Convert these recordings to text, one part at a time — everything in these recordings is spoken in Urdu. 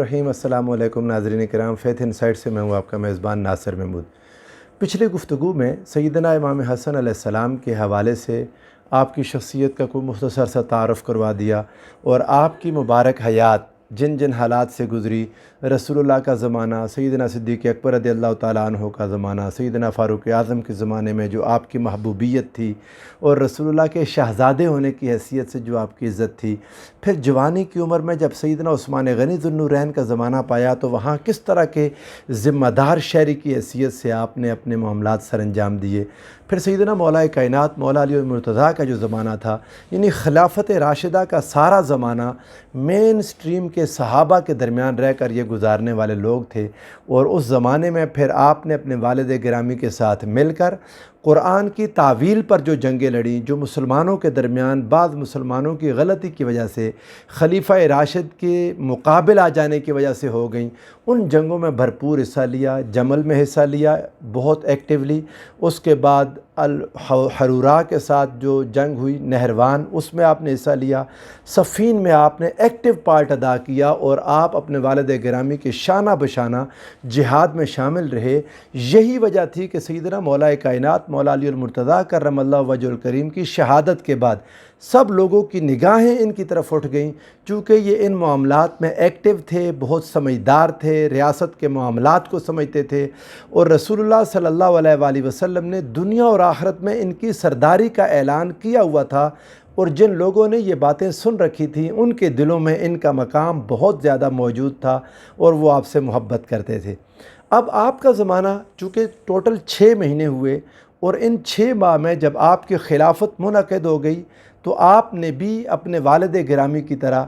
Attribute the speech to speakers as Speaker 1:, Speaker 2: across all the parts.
Speaker 1: الرحیم۔ السلام علیکم ناظرین کرام، فیتھ انسائٹ سے میں ہوں آپ کا میزبان ناصر محمود۔ پچھلی گفتگو میں سیدنا امام حسن علیہ السلام کے حوالے سے آپ کی شخصیت کا کوئی مختصر سا تعارف کروا دیا اور آپ کی مبارک حیات جن جن حالات سے گزری، رسول اللہ کا زمانہ، سیدنا صدیق اکبر رضی اللہ تعالیٰ عنہ کا زمانہ، سیدنا فاروق اعظم کے زمانے میں جو آپ کی محبوبیت تھی اور رسول اللہ کے شہزادے ہونے کی حیثیت سے جو آپ کی عزت تھی، پھر جوانی کی عمر میں جب سیدنا عثمان غنی ذو النورین کا زمانہ پایا تو وہاں کس طرح کے ذمہ دار شہری کی حیثیت سے آپ نے اپنے معاملات سر انجام دیے، پھر سیدنا مولا کائنات مولا علی المرتضیٰ کا جو زمانہ تھا، یعنی خلافت راشدہ کا سارا زمانہ مین سٹریم کے صحابہ کے درمیان رہ کر یہ گزارنے والے لوگ تھے، اور اس زمانے میں پھر آپ نے اپنے والد گرامی کے ساتھ مل کر قرآن کی تعویل پر جو جنگیں لڑیں، جو مسلمانوں کے درمیان بعض مسلمانوں کی غلطی کی وجہ سے خلیفہ راشد کے مقابل آ جانے کی وجہ سے ہو گئیں، ان جنگوں میں بھرپور حصہ لیا، جمل میں حصہ لیا بہت ایکٹیولی، اس کے بعد الحرورا کے ساتھ جو جنگ ہوئی نہروان، اس میں آپ نے حصہ لیا، صفین میں آپ نے ایکٹیو پارٹ ادا کیا اور آپ اپنے والد گرامی کے شانہ بشانہ جہاد میں شامل رہے۔ یہی وجہ تھی کہ سیدنا مولا کائنات مولا علی المرتضیٰ کرم اللہ وجہ الکریم کی شہادت کے بعد سب لوگوں کی نگاہیں ان کی طرف اٹھ گئیں، چونکہ یہ ان معاملات میں ایکٹیو تھے، بہت سمجھدار تھے، ریاست کے معاملات کو سمجھتے تھے، اور رسول اللہ صلی اللہ علیہ وآلہ وسلم نے دنیا اور آخرت میں ان کی سرداری کا اعلان کیا ہوا تھا، اور جن لوگوں نے یہ باتیں سن رکھی تھیں ان کے دلوں میں ان کا مقام بہت زیادہ موجود تھا اور وہ آپ سے محبت کرتے تھے۔ اب آپ کا زمانہ چونکہ ٹوٹل 6 مہینے ہوئے، اور ان 6 ماہ میں جب آپ کی خلافت منعقد ہو گئی تو آپ نے بھی اپنے والد گرامی کی طرح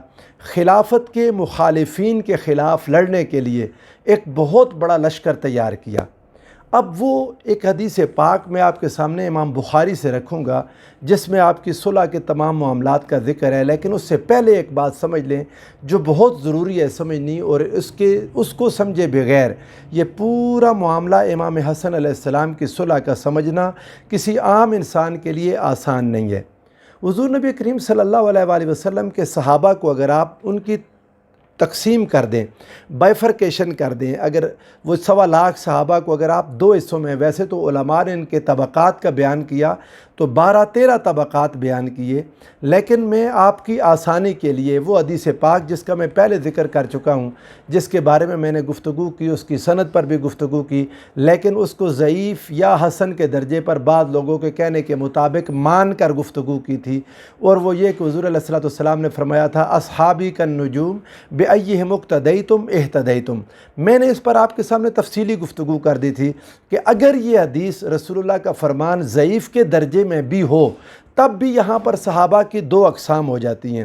Speaker 1: خلافت کے مخالفین کے خلاف لڑنے کے لیے ایک بہت بڑا لشکر تیار کیا۔ اب وہ ایک حدیث پاک میں آپ کے سامنے امام بخاری سے رکھوں گا جس میں آپ کی صلح کے تمام معاملات کا ذکر ہے، لیکن اس سے پہلے ایک بات سمجھ لیں جو بہت ضروری ہے سمجھنی، اور اس کو سمجھے بغیر یہ پورا معاملہ امام حسن علیہ السلام کی صلح کا سمجھنا کسی عام انسان کے لیے آسان نہیں ہے۔ حضور نبی کریم صلی اللہ علیہ وآلہ وسلم کے صحابہ کو اگر آپ ان کی تقسیم کر دیں، بائفرکیشن کر دیں، اگر وہ 1.25 لاکھ صحابہ کو اگر آپ 2 حصوں میں، ویسے تو علماء نے ان کے طبقات کا بیان کیا تو 12-13 طبقات بیان کیے، لیکن میں آپ کی آسانی کے لیے وہ حدیث پاک جس کا میں پہلے ذکر کر چکا ہوں، جس کے بارے میں نے گفتگو کی، اس کی سند پر بھی گفتگو کی، لیکن اس کو ضعیف یا حسن کے درجے پر بعض لوگوں کے کہنے کے مطابق مان کر گفتگو کی تھی، اور وہ یہ کہ حضور علیہ السلام نے فرمایا تھا اصحابی کالنجوم بأیہم اقتدیتم اہتدیتم۔ میں نے اس پر آپ کے سامنے تفصیلی گفتگو کر دی تھی کہ اگر یہ حدیث رسول اللہ کا فرمان ضعیف کے درجے میں بھی ہو تب بھی یہاں پر صحابہ کی 2 اقسام ہو جاتی ہیں۔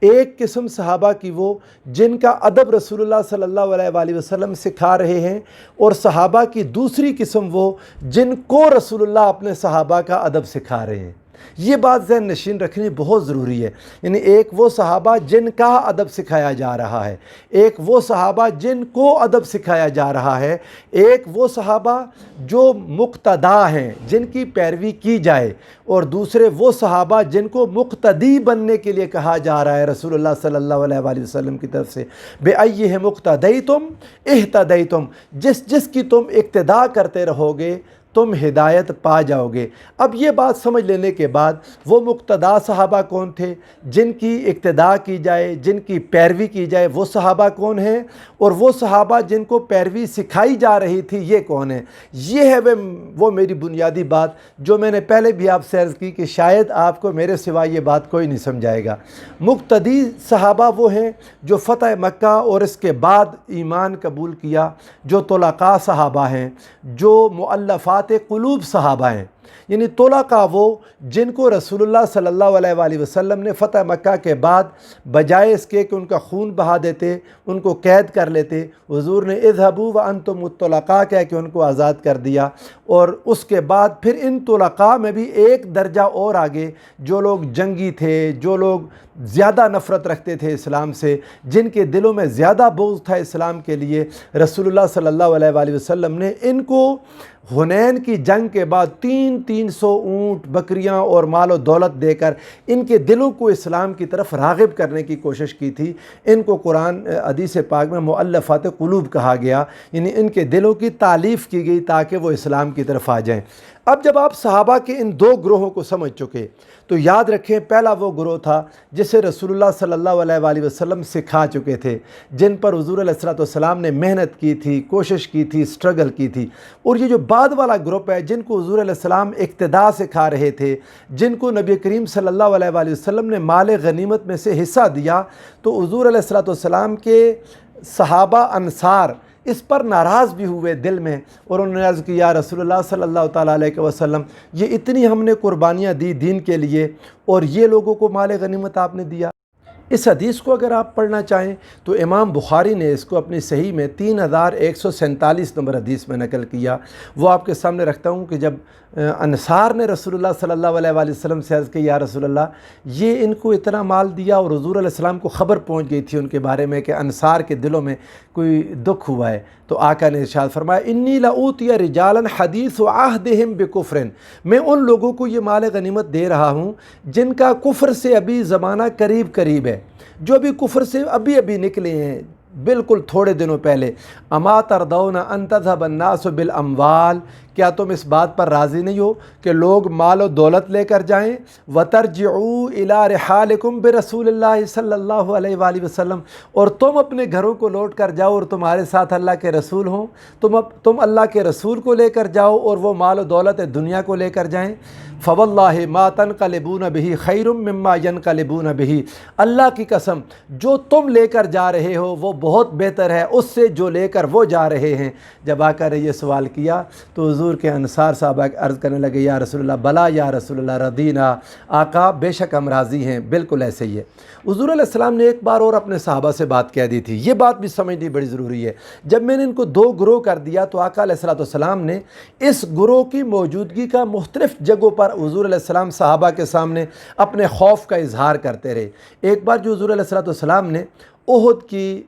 Speaker 1: ایک قسم صحابہ کی وہ جن کا ادب رسول اللہ صلی اللہ علیہ وآلہ وسلم سکھا رہے ہیں، اور صحابہ کی دوسری قسم وہ جن کو رسول اللہ اپنے صحابہ کا ادب سکھا رہے ہیں۔ یہ بات ذہن نشین رکھنی بہت ضروری ہے، یعنی ایک وہ صحابہ جن کا ادب سکھایا جا رہا ہے، ایک وہ صحابہ جن کو ادب سکھایا جا رہا ہے، ایک وہ صحابہ جو مقتدا ہیں جن کی پیروی کی جائے، اور دوسرے وہ صحابہ جن کو مقتدی بننے کے لیے کہا جا رہا ہے رسول اللہ صلی اللہ علیہ وآلہ وسلم کی طرف سے، بِأَيِّهِمْ اقتدیتم اہتدیتم، جس کی تم اقتدا کرتے رہو گے تم ہدایت پا جاؤ گے۔ اب یہ بات سمجھ لینے کے بعد وہ مقتدا صحابہ کون تھے، جن کی اقتدا کی جائے، جن کی پیروی کی جائے، وہ صحابہ کون ہیں، اور وہ صحابہ جن کو پیروی سکھائی جا رہی تھی یہ کون ہیں۔ یہ ہے وہ میری بنیادی بات جو میں نے پہلے بھی آپ سے عرض کی کہ شاید آپ کو میرے سوا یہ بات کوئی نہیں سمجھائے گا۔ مقتدی صحابہ وہ ہیں جو فتح مکہ اور اس کے بعد ایمان قبول کیا، جو طلقاء صحابہ ہیں، جو مؤلفات قلوب صحابہ ہیں، یعنی طلقاء وہ جن کو رسول اللہ صلی اللہ علیہ وآلہ وسلم نے فتح مکہ کے بعد بجائے اس کے کہ ان کا خون بہا دیتے، ان کو قید کر لیتے، حضور نے اذهبوا وانتم الطلقاء کہہ کے ان کو آزاد کر دیا، اور اس کے بعد پھر ان طلقاء میں بھی ایک درجہ اور آگے جو لوگ جنگی تھے، جو لوگ زیادہ نفرت رکھتے تھے اسلام سے، جن کے دلوں میں زیادہ بغض تھا اسلام کے لیے، رسول اللہ صلی اللہ علیہ وآلہ وسلم نے ان کو حنین کی جنگ کے بعد 3 300 اونٹ بکریاں اور مال و دولت دے کر ان کے دلوں کو اسلام کی طرف راغب کرنے کی کوشش کی تھی۔ ان کو قرآن حدیث پاک میں مؤلفات قلوب کہا گیا، یعنی ان کے دلوں کی تالیف کی گئی تاکہ وہ اسلام کی طرف آ جائیں۔ اب جب آپ صحابہ کے ان دو گروہوں کو سمجھ چکے تو یاد رکھیں پہلا وہ گروہ تھا جسے رسول اللہ صلی اللہ علیہ وآلہ وسلم سکھا چکے تھے، جن پر حضور علیہ السلام نے محنت کی تھی، کوشش کی تھی، سٹرگل کی تھی۔ اور یہ جو بعد والا گروپ ہے جن کو حضور علیہ السلام اقتداء سکھا رہے تھے، جن کو نبی کریم صلی اللہ علیہ وآلہ وسلم نے مال غنیمت میں سے حصہ دیا، تو حضور علیہ السلام کے صحابہ انصار اس پر ناراض بھی ہوئے دل میں، اور انہوں نے عرض کی یا رسول اللہ صلی اللہ تعالیٰ علیہ وسلم، یہ اتنی ہم نے قربانیاں دی دین کے لیے اور یہ لوگوں کو مال غنیمت آپ نے دیا۔ اس حدیث کو اگر آپ پڑھنا چاہیں تو امام بخاری نے اس کو اپنی صحیح میں 3147 نمبر حدیث میں نقل کیا۔ وہ آپ کے سامنے رکھتا ہوں کہ جب انصار نے رسول اللہ صلی اللہ علیہ وآلہ وسلم سے عرض کی یا رسول اللہ، یہ ان کو اتنا مال دیا، اور حضور علیہ السلام کو خبر پہنچ گئی تھی ان کے بارے میں کہ انصار کے دلوں میں کوئی دکھ ہوا ہے، تو آقا نے ارشاد فرمایا انی لأوتی رجالا حدیث عہدہم بکفر، میں ان لوگوں کو یہ مال غنیمت دے رہا ہوں جن کا کفر سے ابھی زمانہ قریب ہے، جو ابھی کفر سے ابھی نکلے ہیں بالکل تھوڑے دنوں پہلے۔ اما ترضون ان تذهب الناس بالاموال، کیا تم اس بات پر راضی نہیں ہو کہ لوگ مال و دولت لے کر جائیں؟ وترجعوا الى رحالکم برسول اللہ صلی اللہ علیہ وآلہ وسلم، اور تم اپنے گھروں کو لوٹ کر جاؤ اور تمہارے ساتھ اللہ کے رسول ہوں، تم اللہ کے رسول کو لے کر جاؤ اور وہ مال و دولت دنیا کو لے کر جائیں۔ فواللہ ما تنقلبون بہ خیر مما ینقلبون بہ، اللہ کی قسم جو تم لے کر جا رہے ہو وہ بہت بہتر ہے اس سے جو لے کر وہ جا رہے ہیں۔ جب آقا نے یہ سوال کیا تو حضور کے انصار صحابہ عرض کرنے لگے یا رسول اللہ بلا یا رسول اللہ رضینا، آقا بے شک ہم راضی ہیں، بالکل ایسے ہی ہے۔ حضور علیہ السلام نے ایک بار اور اپنے صحابہ سے بات کہہ دی تھی، یہ بات بھی سمجھنی بڑی ضروری ہے۔ جب میں نے ان کو دو گروہ کر دیا تو آقا علیہ السلام نے اس گروہ کی موجودگی کا مختلف جگہوں پر حضور علیہ السلام صحابہ کے سامنے اپنے خوف کا اظہار کرتے رہے۔ ایک بار جو حضور علیہ السلام نے احد کی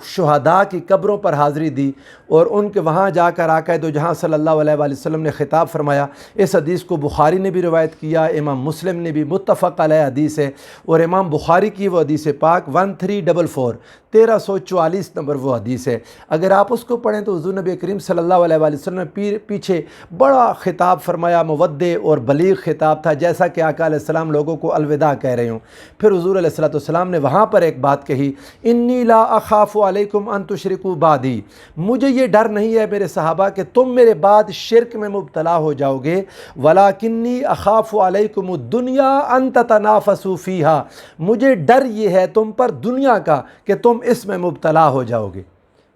Speaker 1: شہداء کی قبروں پر حاضری دی اور ان کے وہاں جا کر آقا دو جہاں صلی اللہ علیہ وآلہ وسلم نے خطاب فرمایا، اس حدیث کو بخاری نے بھی روایت کیا، امام مسلم نے بھی، متفق علیہ حدیث ہے، اور امام بخاری کی وہ حدیث پاک 1344 1344 نمبر وہ حدیث ہے۔ اگر آپ اس کو پڑھیں تو حضور نبی کریم صلی اللہ علیہ وآلہ وسلم نے پیچھے بڑا خطاب فرمایا، مودع اور بلیغ خطاب تھا، جیسا کہ آقا علیہ السلام لوگوں کو الوداع کہہ رہے ہوں۔ پھر حضور علیہ السلام نے وہاں پر ایک بات کہی، انی لا اخاف علیکم ان تشرکوا بعدی، مجھے یہ ڈر نہیں ہے میرے صحابہ کہ تم میرے بعد شرک میں مبتلا ہو جاؤ گے، ولیکنی اخاف علیکم الدنیا ان تتنافسوا فیہا، مجھے ڈر یہ ہے تم پر دنیا کا کہ تم اس میں مبتلا ہو جاؤ گے۔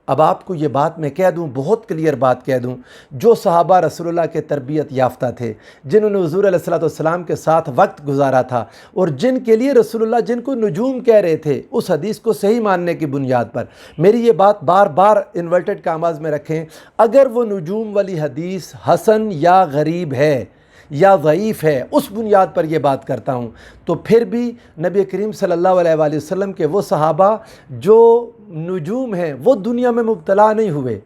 Speaker 1: اب آپ کو یہ بات میں کہہ دوں، بہت کلیئر بات کہہ دوں، جو صحابہ رسول اللہ کے تربیت یافتہ تھے، جنہوں نے حضور علیہ السلام کے ساتھ وقت گزارا تھا، اور جن کے لیے رسول اللہ جن کو نجوم کہہ رہے تھے اس حدیث کو صحیح ماننے کی بنیاد پر، میری یہ بات بار بار انورٹڈ کاماز میں رکھیں، اگر وہ نجوم والی حدیث حسن یا غریب ہے یا ضعیف ہے، اس بنیاد پر یہ بات کرتا ہوں، تو پھر بھی نبی کریم صلی اللہ علیہ وآلہ وسلم کے وہ صحابہ جو نجوم ہیں وہ دنیا میں مبتلا نہیں ہوئے۔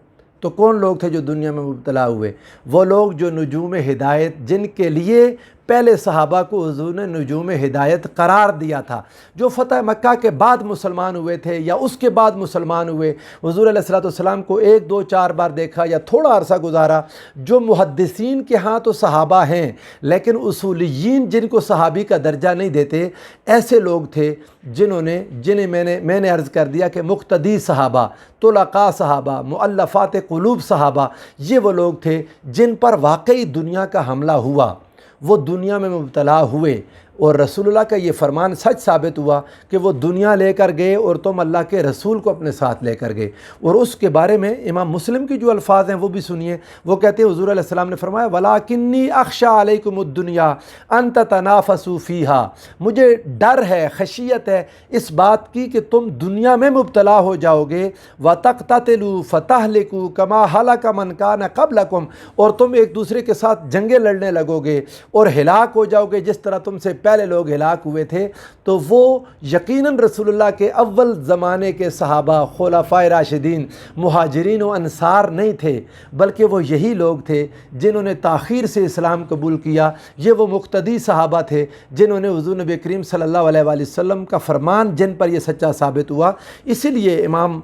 Speaker 1: تو کون لوگ تھے جو دنیا میں مبتلا ہوئے؟ وہ لوگ جو نجوم ہدایت، جن کے لیے پہلے صحابہ کو حضور نے نجوم ہدایت قرار دیا تھا، جو فتح مکہ کے بعد مسلمان ہوئے تھے یا اس کے بعد مسلمان ہوئے، حضور علیہ السلام کو 1 2 4 بار دیکھا یا تھوڑا عرصہ گزارا، جو محدثین کے ہاں تو صحابہ ہیں لیکن اصولیین جن کو صحابی کا درجہ نہیں دیتے، ایسے لوگ تھے جنہیں میں نے عرض کر دیا کہ مقتدی صحابہ، طلقاء صحابہ، مؤلفات قلوب صحابہ، یہ وہ لوگ تھے جن پر واقعی دنیا کا حملہ ہوا، وہ دنیا میں مبتلا ہوئے، اور رسول اللہ کا یہ فرمان سچ ثابت ہوا کہ وہ دنیا لے کر گئے اور تم اللہ کے رسول کو اپنے ساتھ لے کر گئے۔ اور اس کے بارے میں امام مسلم کی جو الفاظ ہیں وہ بھی سنیے، وہ کہتے ہیں حضور علیہ السلام نے فرمایا وَلَٰكِنِّي أَخْشَىٰ عَلَيْكُمُ الدُّنْيَا أَن تَتَنَافَسُوا فِيهَا، مجھے ڈر ہے، خشیت ہے اس بات کی کہ تم دنیا میں مبتلا ہو جاؤ گے، وَتَقْتَتِلُوا فَتَهْلِكُوا كَمَا هَلَكَ مَنْ كَانَ قَبْلَكُمْ، اور تم ایک دوسرے کے ساتھ جنگیں لڑنے لگو گے اور ہلاک ہو جاؤ گے جس طرح تم سے پہلے لوگ ہلاک ہوئے تھے تو وہ یقیناً رسول اللہ کے اول زمانے کے صحابہ، خلفائے راشدین، مہاجرین و انصار نہیں تھے، بلکہ وہ یہی لوگ تھے جنہوں نے تاخیر سے اسلام قبول کیا۔ یہ وہ مقتدی صحابہ تھے جنہوں نے حضور نبی کریم صلی اللہ علیہ وآلہ وسلم کا فرمان جن پر یہ سچا ثابت ہوا۔ اسی لیے امام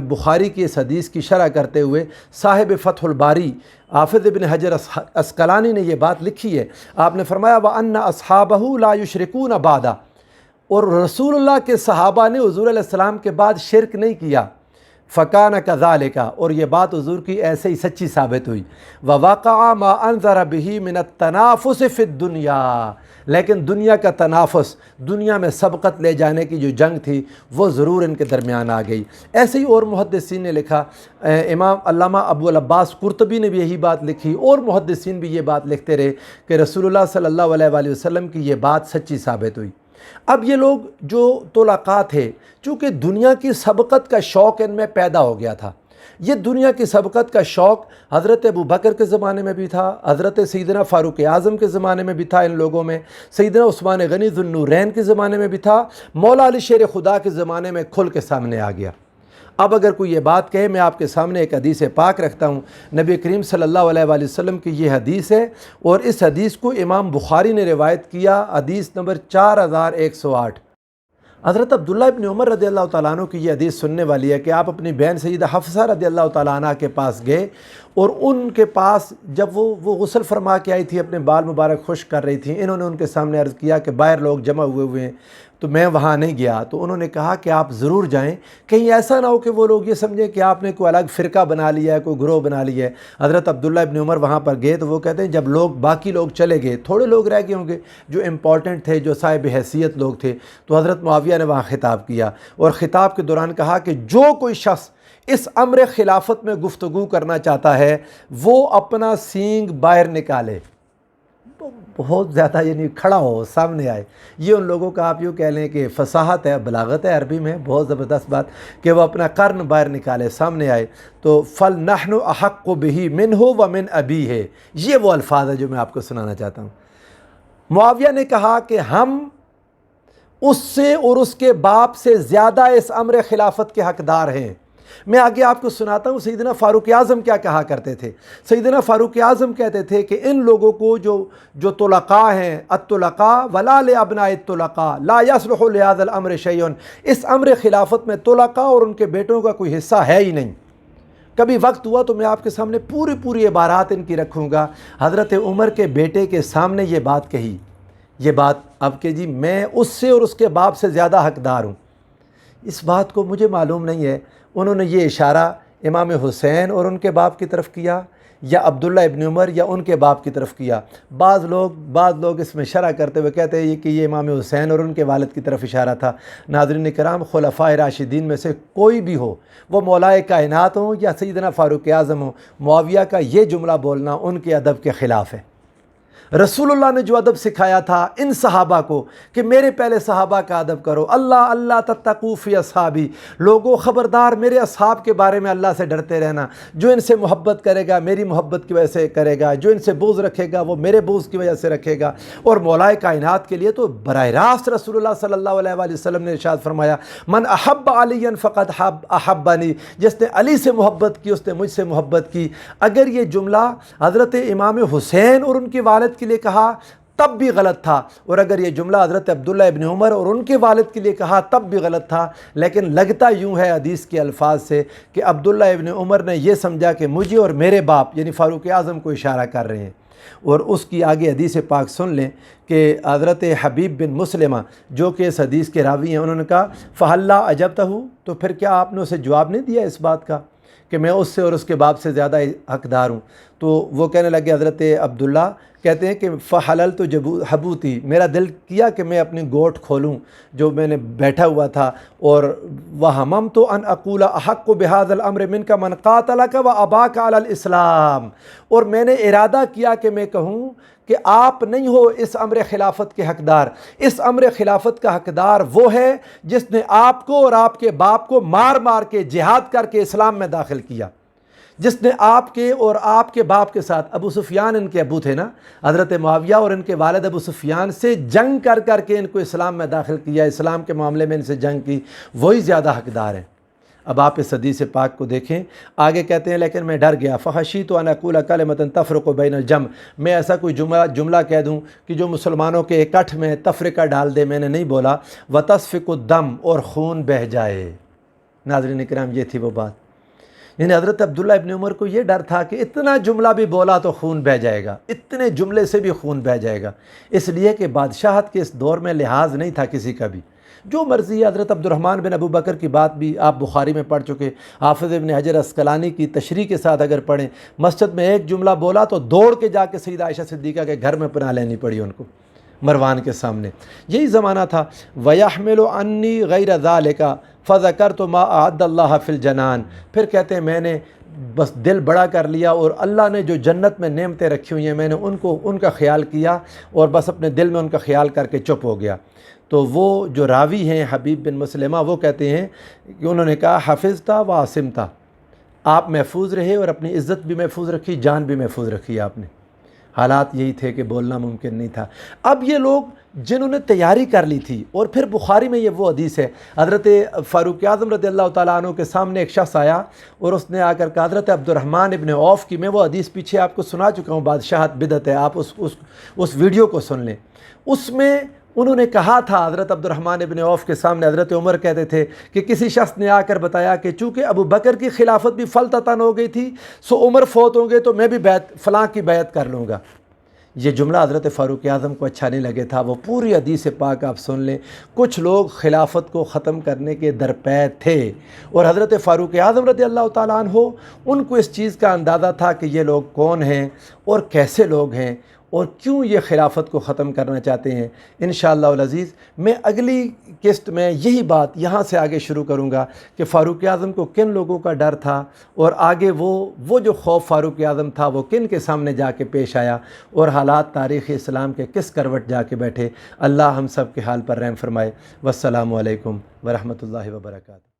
Speaker 1: بخاری کی اس حدیث کی شرح کرتے ہوئے صاحب فتح الباری حافظ ابن حجر عسقلانی نے یہ بات لکھی ہے۔ آپ نے فرمایا وَأَنَّ أَصْحَابَهُ لَا يُشْرِكُونَ بَعْدَ، اور رسول اللہ کے صحابہ نے حضور علیہ السلام کے بعد شرک نہیں کیا۔ فَكَانَ كَذَلِكَ، اور یہ بات حضور کی ایسے ہی سچی ثابت ہوئی۔ وَوَقَعَ مَا أَنذَرَ بِهِ مِنَ التَّنَافُسِ فِي الدُّنْيَا، لیکن دنیا کا تنافس، دنیا میں سبقت لے جانے کی جو جنگ تھی وہ ضرور ان کے درمیان آ گئی۔ ایسے ہی اور محدثین نے لکھا، امام علامہ ابو العباس قرطبی نے بھی یہی بات لکھی، اور محدثین بھی یہ بات لکھتے رہے کہ رسول اللہ صلی اللہ علیہ وآلہ وسلم کی یہ بات سچی ثابت ہوئی۔ اب یہ لوگ جو طلقاء تھے، چونکہ دنیا کی سبقت کا شوق ان میں پیدا ہو گیا تھا۔ یہ دنیا کی سبقت کا شوق حضرت ابو بکر کے زمانے میں بھی تھا، حضرت سیدنا فاروق اعظم کے زمانے میں بھی تھا، ان لوگوں میں سیدنا عثمان غنی ذو النورین کے زمانے میں بھی تھا، مولا علی شیر خدا کے زمانے میں کھل کے سامنے آ گیا۔ اب اگر کوئی یہ بات کہے، میں آپ کے سامنے ایک حدیث پاک رکھتا ہوں، نبی کریم صلی اللہ علیہ وآلہ وسلم کی یہ حدیث ہے، اور اس حدیث کو امام بخاری نے روایت کیا، حدیث نمبر 4108۔ حضرت عبداللہ ابن عمر رضی اللہ تعالیٰ عنہ کی یہ حدیث سننے والی ہے کہ آپ اپنی بہن سیدہ حفصہ رضی اللہ تعالیٰ عنہ کے پاس گئے، اور ان کے پاس جب وہ غسل فرما کے آئی تھی، اپنے بال مبارک خشک کر رہی تھیں، انہوں نے ان کے سامنے عرض کیا کہ باہر لوگ جمع ہوئے ہیں، تو میں وہاں نہیں گیا۔ تو انہوں نے کہا کہ آپ ضرور جائیں، کہیں ایسا نہ ہو کہ وہ لوگ یہ سمجھیں کہ آپ نے کوئی الگ فرقہ بنا لیا ہے، کوئی گروہ بنا لیا ہے۔ حضرت عبداللہ ابن عمر وہاں پر گئے تو وہ کہتے ہیں جب باقی لوگ چلے گئے، تھوڑے لوگ رہ گئے ہوں گے جو امپورٹنٹ تھے، جو صاحب حیثیت لوگ تھے، تو حضرت معاویہ نے وہاں خطاب کیا، اور خطاب کے دوران کہا کہ جو کوئی شخص اس امر خلافت میں گفتگو کرنا چاہتا ہے وہ اپنا سینگ باہر نکالے، بہت زیادہ یعنی کھڑا ہو، سامنے آئے۔ یہ ان لوگوں کا آپ یوں کہہ لیں کہ فصاحت ہے، بلاغت ہے عربی میں، بہت زبردست بات کہ وہ اپنا قرن باہر نکالے، سامنے آئے۔ تو فَلْنَحْنُ أَحَقُّ بِهِ مِنْهُ وَمِنْ أَبِيهِ، یہ وہ الفاظ ہے جو میں آپ کو سنانا چاہتا ہوں۔ معاویہ نے کہا کہ ہم اس سے اور اس کے باپ سے زیادہ اس امر خلافت کے حقدار ہیں۔ میں آگے آپ کو سناتا ہوں سیدنا فاروق اعظم کیا کہا کرتے تھے۔ سیدنا فاروق اعظم کہتے تھے کہ ان لوگوں کو جو طلقاء ہیں، الطلقاء ولا لابناء الطلقاء لا يصلح لهذا الامر شيء، اس امر خلافت میں طلقاء اور ان کے بیٹوں کا کوئی حصہ ہے ہی نہیں۔ کبھی وقت ہوا تو میں آپ کے سامنے پوری عبارات ان کی رکھوں گا۔ حضرت عمر کے بیٹے کے سامنے یہ بات کہی، یہ بات اب کہ جی میں اس سے اور اس کے باپ سے زیادہ حقدار ہوں۔ اس بات کو مجھے معلوم نہیں ہے انہوں نے یہ اشارہ امام حسین اور ان کے باپ کی طرف کیا یا عبداللہ ابن عمر یا ان کے باپ کی طرف کیا۔ بعض لوگ اس میں شرح کرتے ہوئے کہتے ہیں کہ یہ امام حسین اور ان کے والد کی طرف اشارہ تھا۔ ناظرین کرام، خلفائے راشدین میں سے کوئی بھی ہو، وہ مولائے کائنات ہوں یا سیدنا فاروق اعظم ہوں، معاویہ کا یہ جملہ بولنا ان کے ادب کے خلاف ہے۔ رسول اللہ نے جو ادب سکھایا تھا ان صحابہ کو کہ میرے پہلے صحابہ کا ادب کرو، اللہ تتقوا فی اصحابی، لوگوں خبردار میرے اصحاب کے بارے میں اللہ سے ڈرتے رہنا۔ جو ان سے محبت کرے گا میری محبت کی وجہ سے کرے گا، جو ان سے بغض رکھے گا وہ میرے بغض کی وجہ سے رکھے گا۔ اور مولائے کائنات کے لیے تو براہ راست رسول اللہ صلی اللہ علیہ وآلہ وسلم نے ارشاد فرمایا من احب علی فقد احبنی، جس نے علی سے محبت کی اس نے مجھ سے محبت کی۔ اگر یہ جملہ حضرت امام حسین اور ان کے والد کے لیے کہا تب بھی غلط تھا، اور اگر یہ جملہ حضرت عبداللہ ابن عمر اور ان کے والد کے لیے کہا تب بھی غلط تھا۔ لیکن لگتا یوں ہے حدیث کے الفاظ سے کہ عبداللہ ابن عمر نے یہ سمجھا کہ مجھے اور میرے باپ یعنی فاروق اعظم کو اشارہ کر رہے ہیں۔ اور اس کی آگے حدیث پاک سن لیں کہ حضرت حبیب بن مسلمہ جو کہ اس حدیث کے راوی ہیں، انہوں نے کہا فَهَلَّا أَجَبْتَهُ، تو پھر کیا آپ نے اسے جواب نہیں دیا اس بات کا کہ میں اس سے اور اس کے باپ سے زیادہ حقدار ہوں؟ تو وہ کہنے لگے، حضرت عبداللہ کہتے ہیں کہ فَحَلَلْتُ حبوتی، میرا دل کیا کہ میں اپنی گوٹ کھولوں جو میں نے بیٹھا ہوا تھا، اور وَهَمَمْتُ أَنْ أَقُولَ أَحَقُّ بِهَذَا الْأَمْرِ مِنْكَ مَنْ قَاتَلَكَ وَأَبَاكَ عَلَى الْإِسْلَامِ، اور میں نے ارادہ کیا کہ میں کہوں کہ آپ نہیں ہو اس امر خلافت کے حقدار۔ اس امر خلافت کا حقدار وہ ہے جس نے آپ کو اور آپ کے باپ کو مار کے جہاد کر کے اسلام میں داخل کیا۔ جس نے آپ کے اور آپ کے باپ کے ساتھ، ابو سفیان ان کے ابو تھے نا، حضرت معاویہ اور ان کے والد ابو سفیان سے جنگ کر کے ان کو اسلام میں داخل کیا، اسلام کے معاملے میں ان سے جنگ کی، وہی زیادہ حقدار ہیں۔ اب آپ اس حدیث پاک کو دیکھیں، آگے کہتے ہیں لیکن میں ڈر گیا، فخشیت ان اقول کلمۃ تفرق بین الجمع، میں ایسا کوئی جملہ کہہ دوں کہ جو مسلمانوں کے اکٹھ میں تفرقہ ڈال دے، میں نے نہیں بولا، وتصفق الدم، اور خون بہہ جائے۔ ناظرین کرام، یہ تھی وہ بات، یعنی حضرت عبداللہ ابن عمر کو یہ ڈر تھا کہ اتنا جملہ بھی بولا تو خون بہہ جائے گا، اتنے جملے سے بھی خون بہہ جائے گا، اس لیے کہ بادشاہت کے اس دور میں لحاظ نہیں تھا کسی کا بھی، جو مرضی ہے۔ حضرت عبد الرحمن بن ابو بکر کی بات بھی آپ بخاری میں پڑھ چکے، حافظ ابن حجر عسقلانی کی تشریح کے ساتھ اگر پڑھیں، مسجد میں ایک جملہ بولا تو دوڑ کے جا کے سیدہ عائشہ صدیقہ کے گھر میں پناہ لینی پڑی ان کو، مروان کے سامنے۔ یہی زمانہ تھا۔ وَيَحْمِلُ عَنِّي غَيْرَ ذَلِكَ فَذَكَرْتُ مَا أَعَدَّ اللَّهُ فِي الْجَنَانِ، پھر کہتے ہیں میں نے بس دل بڑا کر لیا اور اللہ نے جو جنت میں نعمتیں رکھی ہوئی ہیں میں نے ان کا خیال کیا اور بس اپنے دل میں ان کا خیال کر کے چپ ہو گیا۔ تو وہ جو راوی ہیں حبیب بن مسلمہ، وہ کہتے ہیں کہ انہوں نے کہا حفظتا و عاصمتا، آپ محفوظ رہے اور اپنی عزت بھی محفوظ رکھی، جان بھی محفوظ رکھی آپ نے۔ حالات یہی تھے کہ بولنا ممکن نہیں تھا۔ اب یہ لوگ جنہوں نے تیاری کر لی تھی، اور پھر بخاری میں یہ وہ حدیث ہے، حضرت فاروق اعظم رضی اللہ تعالیٰ عنہ کے سامنے ایک شخص آیا اور اس نے آ کر کہا، حضرت عبد الرحمن ابن عوف کی، میں وہ حدیث پیچھے آپ کو سنا چکا ہوں، بادشاہت بدعت ہے، آپ اس ویڈیو کو سن لیں۔ اس میں انہوں نے کہا تھا، حضرت عبد الرحمن ابن عوف کے سامنے حضرت عمر کہتے تھے کہ کسی شخص نے آ کر بتایا کہ چونکہ ابو بکر کی خلافت بھی فلتتن ہو گئی تھی، سو عمر فوت ہوں گے تو میں بھی فلاں کی بیعت کر لوں گا۔ یہ جملہ حضرت فاروق اعظم کو اچھا نہیں لگے تھا، وہ پوری حدیث پاک آپ سن لیں۔ کچھ لوگ خلافت کو ختم کرنے کے درپے تھے، اور حضرت فاروق اعظم رضی اللہ تعالیٰ عنہ، ان کو اس چیز کا اندازہ تھا کہ یہ لوگ کون ہیں اور کیسے لوگ ہیں اور کیوں یہ خلافت کو ختم کرنا چاہتے ہیں۔ انشاءاللہ العزیز میں اگلی قسط میں یہی بات یہاں سے آگے شروع کروں گا کہ فاروق اعظم کو کن لوگوں کا ڈر تھا، اور آگے وہ جو خوف فاروق اعظم تھا وہ کن کے سامنے جا کے پیش آیا، اور حالات تاریخ اسلام کے کس کروٹ جا کے بیٹھے۔ اللہ ہم سب کے حال پر رحم فرمائے۔ والسلام علیکم ورحمۃ اللہ وبرکاتہ۔